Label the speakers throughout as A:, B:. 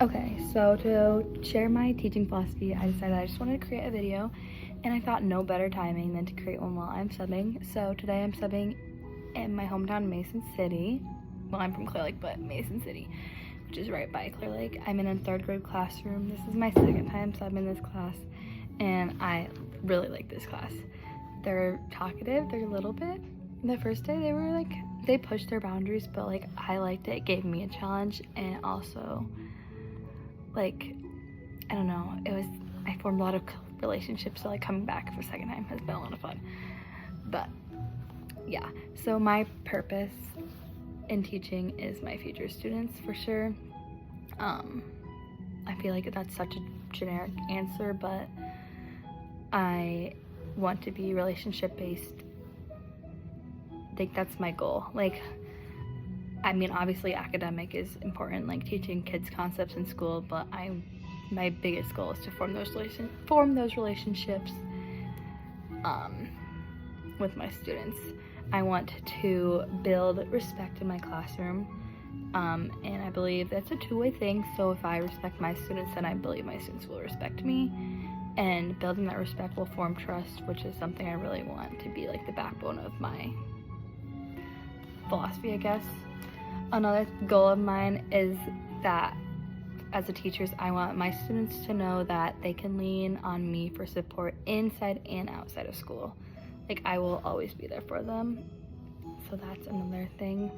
A: Okay, so to share my teaching philosophy, I decided I just wanted to create a video, and I thought no better timing than to create one while I'm subbing. So today I'm subbing in my hometown, Mason City. Well, I'm from Clear Lake, but Mason City, which is right by Clear Lake. I'm in a 3rd grade classroom. This is my 2nd time subbing in this class, and I really like this class. They're talkative, they're a little bit. The first day they pushed their boundaries, but I liked it. It gave me a challenge, and also I don't know, I formed a lot of relationships, so coming back for a 2nd time has been a lot of fun. But yeah, so my purpose in teaching is my future students for sure. I feel like that's such a generic answer, but I want to be relationship based. I think that's my goal. I mean, obviously academic is important, teaching kids concepts in school, but my biggest goal is to form those relationships with my students. I want to build respect in my classroom, and I believe that's a two-way thing. So if I respect my students, then I believe my students will respect me, and building that respect will form trust, which is something I really want to be the backbone of my philosophy, I guess. Another goal of mine is that as a teacher, I want my students to know that they can lean on me for support inside and outside of school. I will always be there for them. So that's another thing.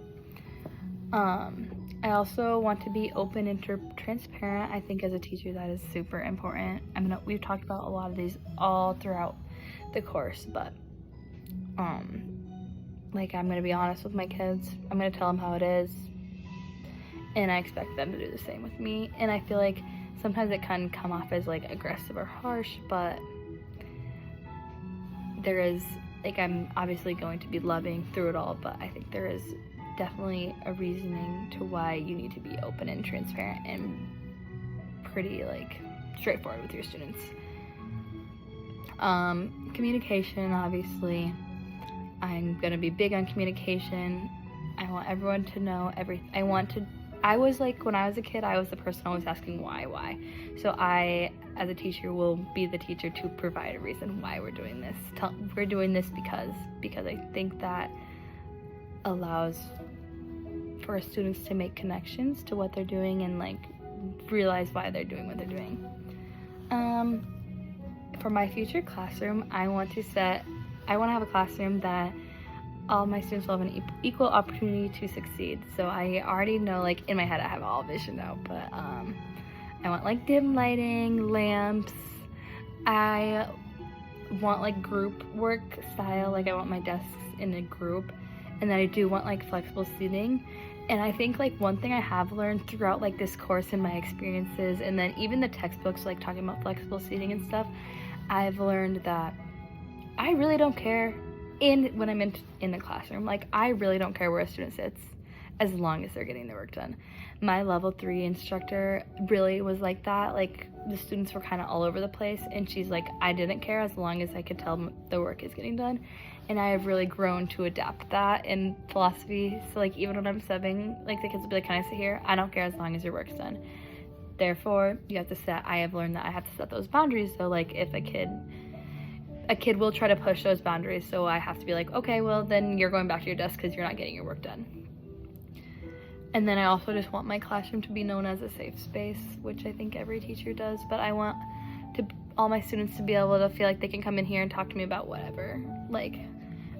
A: I also want to be open and transparent. I think as a teacher that is super important. I mean, we've talked about a lot of these all throughout the course, but I'm gonna be honest with my kids. I'm gonna tell them how it is, and I expect them to do the same with me. And I feel like sometimes it can come off as aggressive or harsh, but there is I'm obviously going to be loving through it all, but I think there is definitely a reasoning to why you need to be open and transparent and pretty straightforward with your students. Communication, obviously. I'm gonna be big on communication. I want everyone to know everything. I was when I was a kid, I was the person always asking why. So I, as a teacher, will be the teacher to provide a reason why we're doing this. We're doing this because I think that allows for students to make connections to what they're doing and realize why they're doing what they're doing. For my future classroom, I want to have a classroom that all my students will have an equal opportunity to succeed. So I already know, in my head I have all vision now, but I want dim lighting, lamps. I want group work style. I want my desks in a group, and then I do want flexible seating. And I think one thing I have learned throughout this course and my experiences, and then even the textbooks talking about flexible seating and stuff, I've learned that I really don't care when I'm in the classroom. I really don't care where a student sits as long as they're getting their work done. My level 3 instructor really was like that. The students were kind of all over the place, and she's I didn't care as long as I could tell the work is getting done. And I have really grown to adapt that in philosophy. So even when I'm subbing, the kids will be can I sit here? I don't care as long as your work's done. Therefore, I have learned that I have to set those boundaries. So if a kid will try to push those boundaries, so I have to be okay, well then you're going back to your desk because you're not getting your work done. And then I also just want my classroom to be known as a safe space, which I think every teacher does, but I want all my students to be able to feel they can come in here and talk to me about whatever.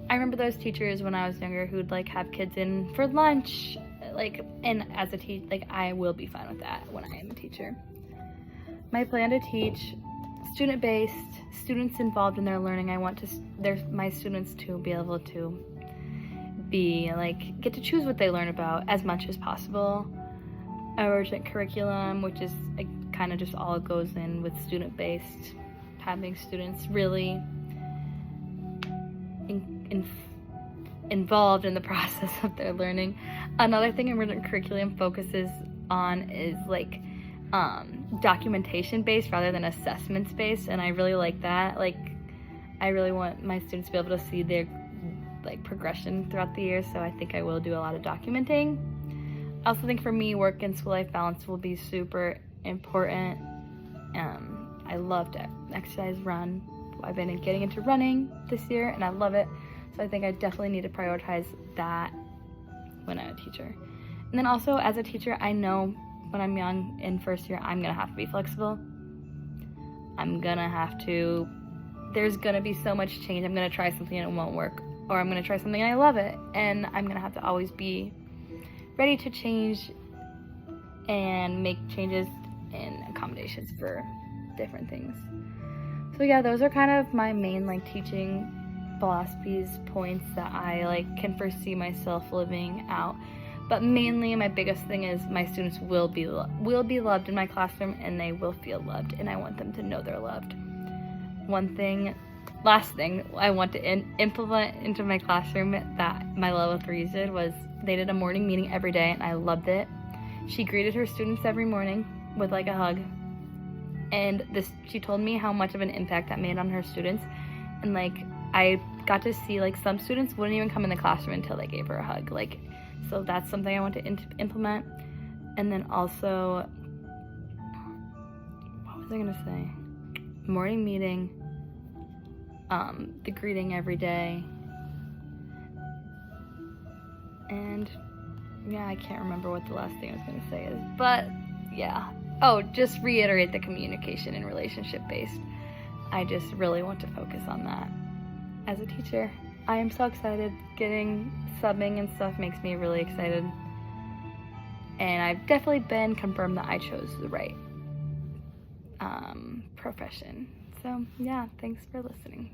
A: I remember those teachers when I was younger who'd have kids in for lunch, and as a teacher, I will be fine with that when I am a teacher. My plan to teach student-based, students involved in their learning. I want my students to be able to be get to choose what they learn about as much as possible. Emergent curriculum, which is kind of just all it goes in with student-based, having students really involved in the process of their learning. Another thing emergent curriculum focuses on is documentation based rather than assessments based, and I really like that. I really want my students to be able to see their progression throughout the year, so I think I will do a lot of documenting. I also think for me, work and school life balance will be super important. I love to exercise, run. I've been getting into running this year and I love it. So I think I definitely need to prioritize that when I'm a teacher. And then also as a teacher, I know when I'm young in first year, I'm gonna have to be flexible. There's gonna be so much change. I'm gonna try something and it won't work, or I'm gonna try something and I love it. And I'm gonna have to always be ready to change and make changes and accommodations for different things. So yeah, those are kind of my main like teaching philosophies, points that I like can foresee myself living out. But mainly my biggest thing is my students will be loved in my classroom and they will feel loved, and I want them to know they're loved. Last thing I want to implement into my classroom that my level 3s did was they did a morning meeting every day and I loved it. She greeted her students every morning with like a hug, and she told me how much of an impact that made on her students, and like I got to see like some students wouldn't even come in the classroom until they gave her a hug. Like, so that's something I want to implement. And then also, what was I gonna say? Morning meeting, the greeting every day, and yeah, I can't remember what the last thing I was gonna say is, but yeah. Oh, just reiterate the communication and relationship based. I just really want to focus on that. As a teacher, I am so excited. Getting subbing and stuff makes me really excited. And I've definitely been confirmed that I chose the right profession. So yeah, thanks for listening.